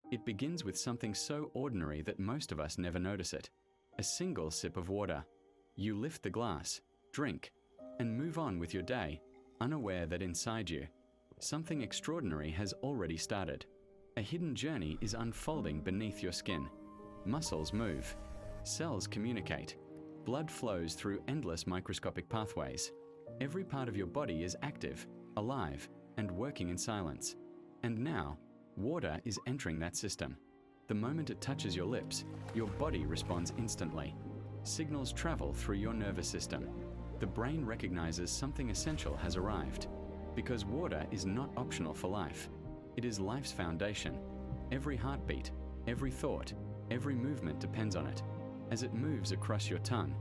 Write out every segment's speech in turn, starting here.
It begins with something so ordinary that most of us never notice it. A single sip of water. You lift the glass, drink, and move on with your day, unaware that inside you, something extraordinary has already started. A hidden journey is unfolding beneath your skin. Muscles move. Cells communicate. Blood flows through endless microscopic pathways. Every part of your body is active, alive, and working in silence. And now, water is entering that system. The moment it touches your lips, your body responds instantly. Signals travel through your nervous system. The brain recognizes something essential has arrived. Because water is not optional for life. It is life's foundation. Every heartbeat, every thought, every movement depends on it. As it moves across your tongue,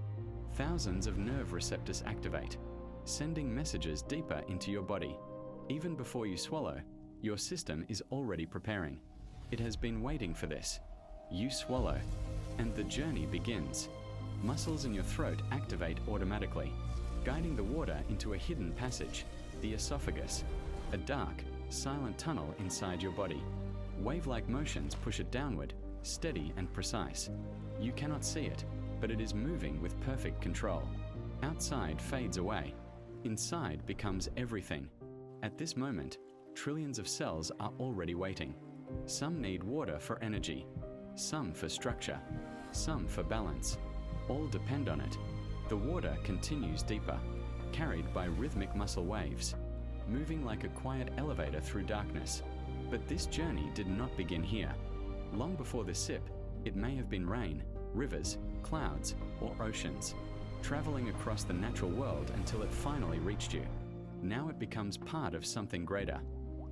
thousands of nerve receptors activate, sending messages deeper into your body. Even before you swallow, your system is already preparing. It has been waiting for this. You swallow, and the journey begins. Muscles in your throat activate automatically, guiding the water into a hidden passage, the esophagus, a dark, silent tunnel inside your body. Wave-like motions push it downward, steady and precise. You cannot see it, but it is moving with perfect control. Outside fades away. Inside becomes everything. At this moment, trillions of cells are already waiting. Some need water for energy, some for structure, some for balance. All depend on it. The water continues deeper, carried by rhythmic muscle waves, moving like a quiet elevator through darkness. But this journey did not begin here. Long before the sip, it may have been rain, rivers, clouds, or oceans, traveling across the natural world until it finally reached you. Now it becomes part of something greater.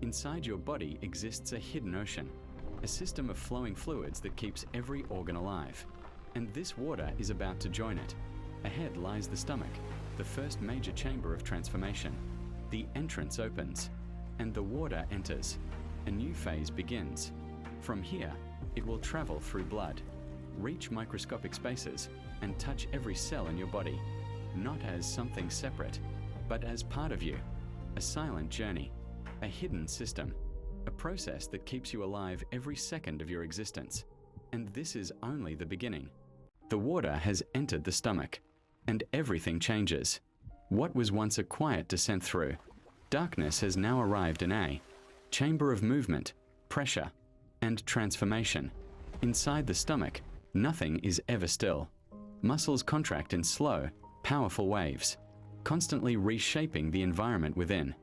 Inside your body exists a hidden ocean, a system of flowing fluids that keeps every organ alive. And this water is about to join it. Ahead lies the stomach, the first major chamber of transformation. The entrance opens, and the water enters. A new phase begins. From here, it will travel through blood, reach microscopic spaces, and touch every cell in your body, not as something separate, but as part of you. A silent journey, a hidden system, a process that keeps you alive every second of your existence. And this is only the beginning. The water has entered the stomach, and everything changes. What was once a quiet descent through darkness has now arrived in a chamber of movement, pressure, and transformation. Inside the stomach, nothing is ever still. Muscles contract in slow, powerful waves, constantly reshaping the environment within.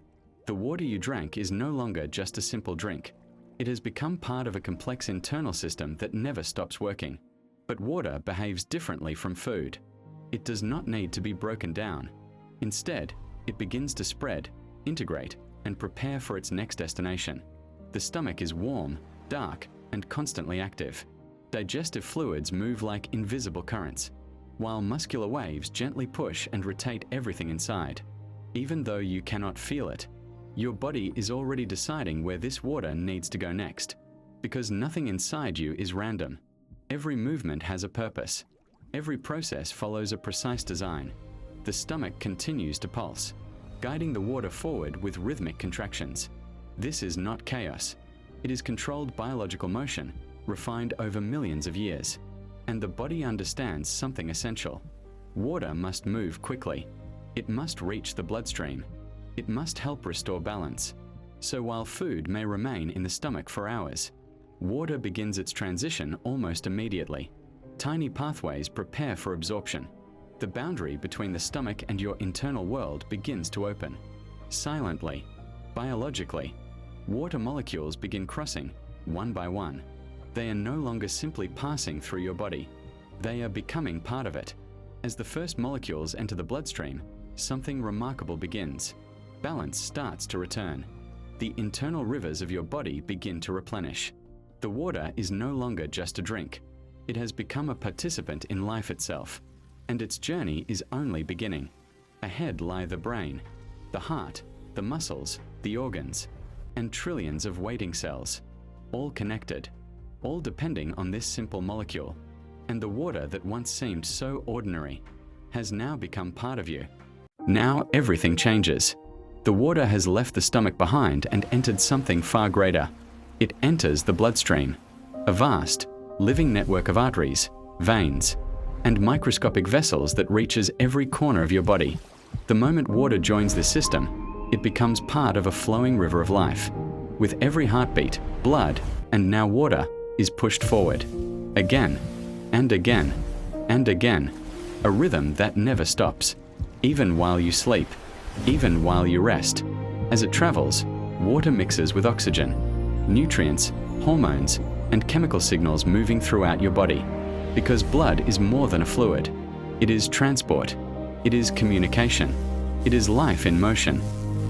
The water you drank is no longer just a simple drink. It has become part of a complex internal system that never stops working. But water behaves differently from food. It does not need to be broken down. Instead, it begins to spread, integrate, and prepare for its next destination. The stomach is warm, dark, and constantly active. Digestive fluids move like invisible currents, while muscular waves gently push and rotate everything inside. Even though you cannot feel it, your body is already deciding where this water needs to go next, because nothing inside you is random. Every movement has a purpose. Every process follows a precise design. The stomach continues to pulse, guiding the water forward with rhythmic contractions. This is not chaos. It is controlled biological motion, refined over millions of years. And the body understands something essential. Water must move quickly. It must reach the bloodstream. It must help restore balance. So while food may remain in the stomach for hours, water begins its transition almost immediately. Tiny pathways prepare for absorption. The boundary between the stomach and your internal world begins to open. Silently, biologically, water molecules begin crossing, one by one. They are no longer simply passing through your body. They are becoming part of it. As the first molecules enter the bloodstream, something remarkable begins. Balance starts to return. The internal rivers of your body begin to replenish. The water is no longer just a drink. It has become a participant in life itself, and its journey is only beginning. Ahead lie the brain, the heart, the muscles, the organs, and trillions of waiting cells, all connected, all depending on this simple molecule. And the water that once seemed so ordinary has now become part of you. Now everything changes. The water has left the stomach behind and entered something far greater. It enters the bloodstream. a vast, living network of arteries, veins, and microscopic vessels that reaches every corner of your body. The moment water joins this system, it becomes part of a flowing river of life. With every heartbeat, blood, and now water, is pushed forward. Again, and again, and again. A rhythm that never stops. Even while you sleep, even while you rest. As it travels, water mixes with oxygen, nutrients, hormones, and chemical signals moving throughout your body. Because blood is more than a fluid. It is transport. It is communication. It is life in motion.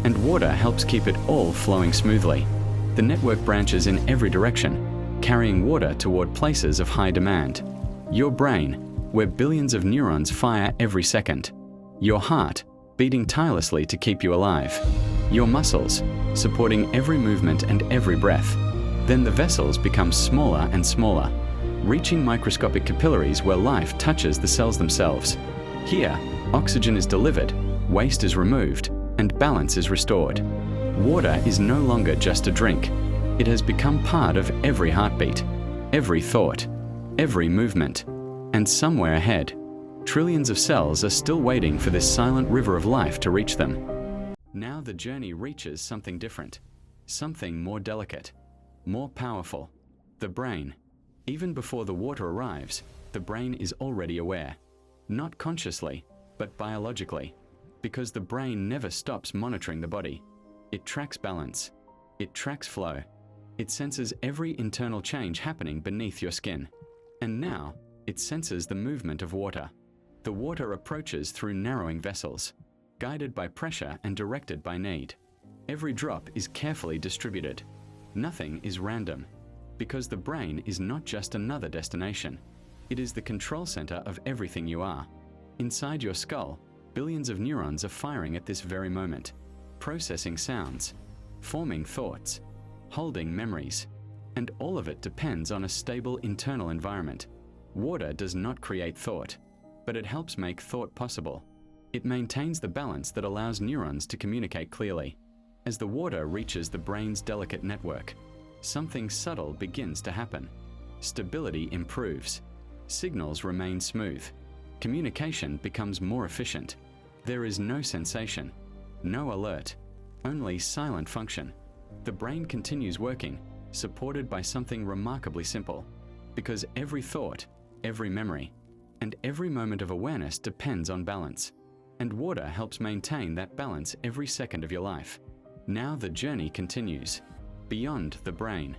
And water helps keep it all flowing smoothly. The network branches in every direction, carrying water toward places of high demand. Your brain, where billions of neurons fire every second. Your heart, beating tirelessly to keep you alive. Your muscles, supporting every movement and every breath. Then the vessels become smaller and smaller, reaching microscopic capillaries where life touches the cells themselves. Here, oxygen is delivered, waste is removed, and balance is restored. Water is no longer just a drink. It has become part of every heartbeat, every thought, every movement. And somewhere ahead, trillions of cells are still waiting for this silent river of life to reach them. Now the journey reaches something different, something more delicate, more powerful. The brain. Even before the water arrives, the brain is already aware. Not consciously, but biologically. Because the brain never stops monitoring the body. It tracks balance. It tracks flow. It senses every internal change happening beneath your skin. And now, it senses the movement of water. The water approaches through narrowing vessels, guided by pressure and directed by need. Every drop is carefully distributed. Nothing is random, because the brain is not just another destination. It is the control center of everything you are. Inside your skull, billions of neurons are firing at this very moment, processing sounds, forming thoughts, holding memories, and all of it depends on a stable internal environment. Water does not create thought, but it helps make thought possible. It maintains the balance that allows neurons to communicate clearly. As the water reaches the brain's delicate network, something subtle begins to happen. Stability improves. Signals remain smooth. Communication becomes more efficient. There is no sensation, no alert, only silent function. The brain continues working, supported by something remarkably simple. Because every thought, every memory, and every moment of awareness depends on balance. And water helps maintain that balance every second of your life. Now the journey continues, beyond the brain,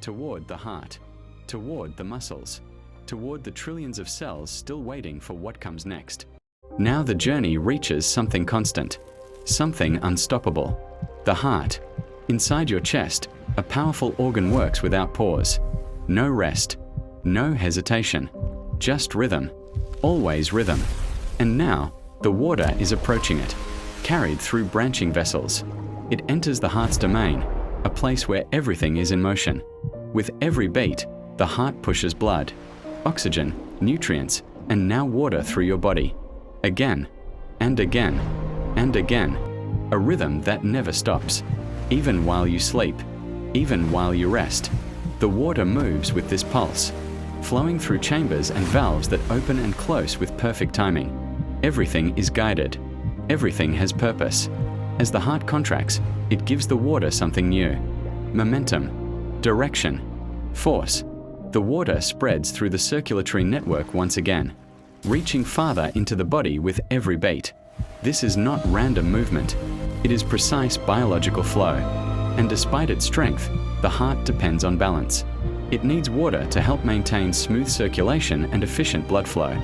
toward the heart, toward the muscles, toward the trillions of cells still waiting for what comes next. Now the journey reaches something constant, something unstoppable. The heart. Inside your chest, a powerful organ works without pause. No rest, no hesitation, just rhythm, always rhythm. And now, the water is approaching it, carried through branching vessels. It enters the heart's domain, a place where everything is in motion. With every beat, the heart pushes blood, oxygen, nutrients, and now water through your body. Again, and again, and again. A rhythm that never stops. Even while you sleep, even while you rest. The water moves with this pulse, flowing through chambers and valves that open and close with perfect timing. Everything is guided. Everything has purpose. As the heart contracts, it gives the water something new. Momentum, direction, force. The water spreads through the circulatory network once again, reaching farther into the body with every beat. This is not random movement. It is precise biological flow. And despite its strength, the heart depends on balance. It needs water to help maintain smooth circulation and efficient blood flow.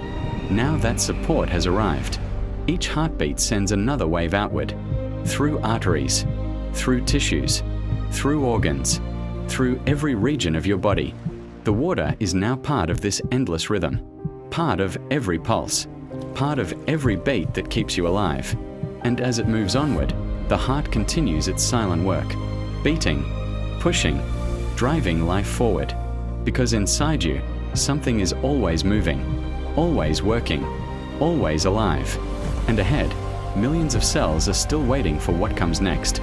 Now that support has arrived. Each heartbeat sends another wave outward. Through arteries, through tissues, through organs, through every region of your body. The water is now part of this endless rhythm, part of every pulse, part of every beat that keeps you alive. And as it moves onward, the heart continues its silent work, beating, pushing, driving life forward. Because inside you, something is always moving, always working, always alive. And ahead, millions of cells are still waiting for what comes next.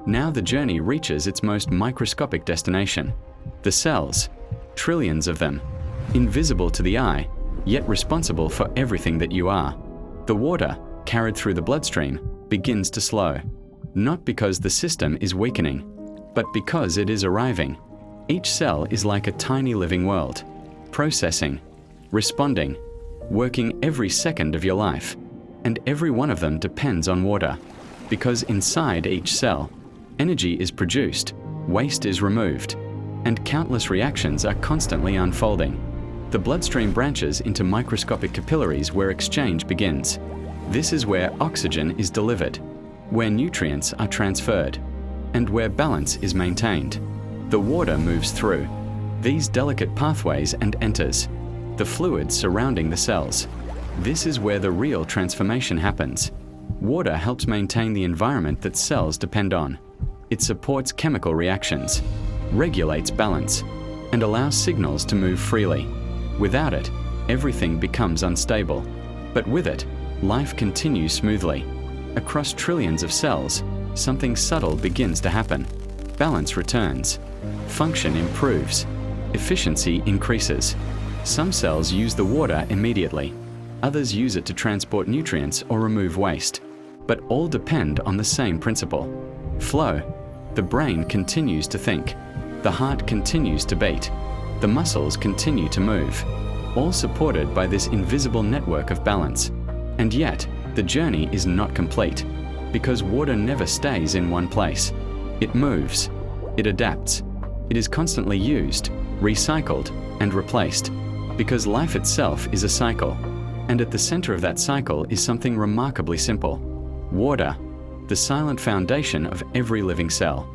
Now the journey reaches its most microscopic destination, The cells, trillions of them, invisible to the eye, yet responsible for everything that you are. The water, carried through the bloodstream, begins to slow, not because the system is weakening, but because it is arriving. Each cell is like a tiny living world, processing, responding, working every second of your life, and every one of them depends on water, because inside each cell, energy is produced, waste is removed, and countless reactions are constantly unfolding. The bloodstream branches into microscopic capillaries where exchange begins. This is where oxygen is delivered, where nutrients are transferred, and where balance is maintained. The water moves through these delicate pathways and enters the fluids surrounding the cells. This is where the real transformation happens. Water helps maintain the environment that cells depend on. It supports chemical reactions, regulates balance, and allows signals to move freely. Without it, everything becomes unstable. But with it, life continues smoothly. Across trillions of cells, something subtle begins to happen. Balance returns. Function improves. Efficiency increases. Some cells use the water immediately. Others use it to transport nutrients or remove waste. But all depend on the same principle. Flow. The brain continues to think. The heart continues to beat. The muscles continue to move, all supported by this invisible network of balance. And yet, the journey is not complete, because water never stays in one place. It moves, it adapts, it is constantly used, recycled, and replaced, because life itself is a cycle. And at the center of that cycle is something remarkably simple: water, the silent foundation of every living cell.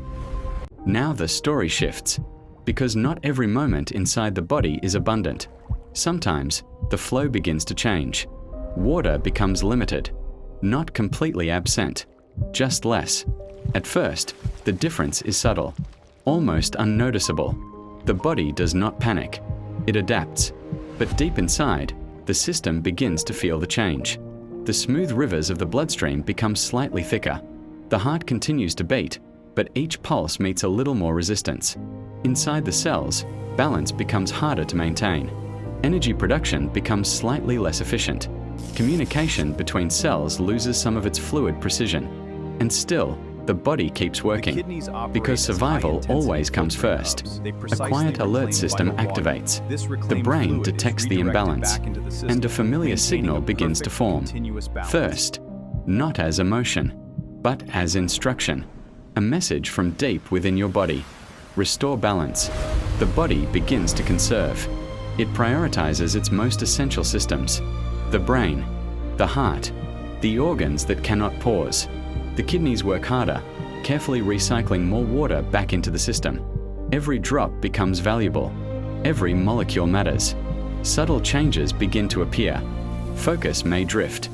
Now the story shifts, because not every moment inside the body is abundant. Sometimes, the flow begins to change. Water becomes limited, not completely absent, just less. At first, the difference is subtle, almost unnoticeable. The body does not panic, it adapts. But deep inside, the system begins to feel the change. The smooth rivers of the bloodstream become slightly thicker. The heart continues to beat, but each pulse meets a little more resistance. Inside the cells, balance becomes harder to maintain. Energy production becomes slightly less efficient. Communication between cells loses some of its fluid precision. And still, the body keeps working, because survival always comes first. A quiet alert system activates. The brain detects the imbalance, and a familiar signal begins to form. Thirst, not as emotion, but as instruction. A message from deep within your body. Restore balance. The body begins to conserve. It prioritizes its most essential systems: the brain, the heart, the organs that cannot pause. The kidneys work harder, carefully recycling more water back into the system. Every drop becomes valuable. Every molecule matters. Subtle changes begin to appear. Focus may drift.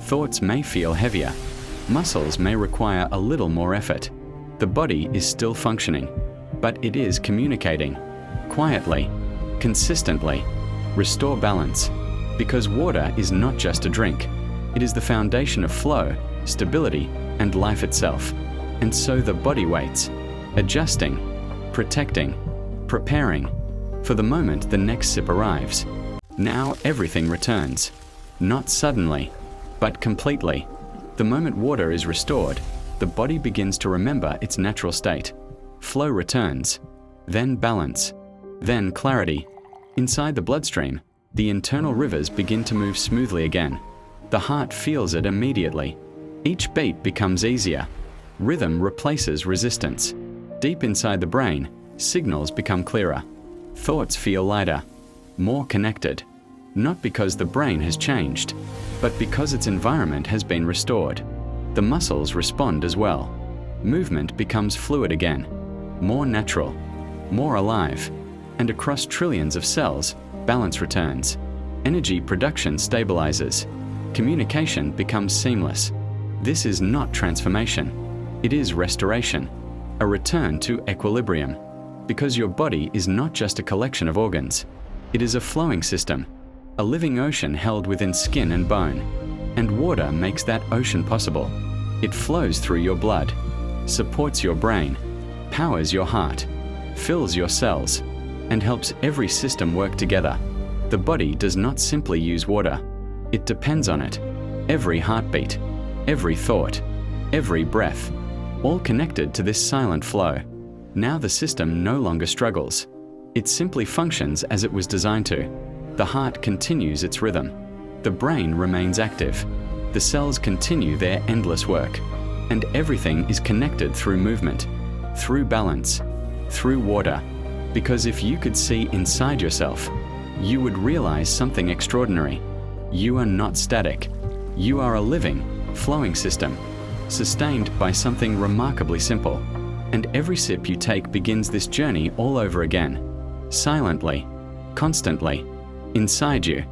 Thoughts may feel heavier. Muscles may require a little more effort. The body is still functioning, but it is communicating. Quietly, consistently, restore balance. Because water is not just a drink. It is the foundation of flow, stability, and life itself. And so the body waits, adjusting, protecting, preparing, for the moment the next sip arrives. Now everything returns. Not suddenly, but completely. The moment water is restored, the body begins to remember its natural state. Flow returns, then balance, then clarity. Inside the bloodstream, the internal rivers begin to move smoothly again. The heart feels it immediately. Each beat becomes easier. Rhythm replaces resistance. Deep inside the brain, signals become clearer. Thoughts feel lighter, more connected. Not because the brain has changed, but because its environment has been restored. The muscles respond as well. Movement becomes fluid again, more natural, more alive. And across trillions of cells, balance returns. Energy production stabilizes. Communication becomes seamless. This is not transformation. It is restoration, a return to equilibrium. Because your body is not just a collection of organs. It is a flowing system, a living ocean held within skin and bone. And water makes that ocean possible. It flows through your blood, supports your brain, powers your heart, fills your cells, and helps every system work together. The body does not simply use water. It depends on it. Every heartbeat, every thought, every breath, all connected to this silent flow. Now the system no longer struggles. It simply functions as it was designed to. The heart continues its rhythm. The brain remains active. The cells continue their endless work. And everything is connected through movement, through balance, through water. Because if you could see inside yourself, you would realize something extraordinary. You are not static. You are a living, flowing system, sustained by something remarkably simple. And every sip you take begins this journey all over again, silently, constantly, inside you.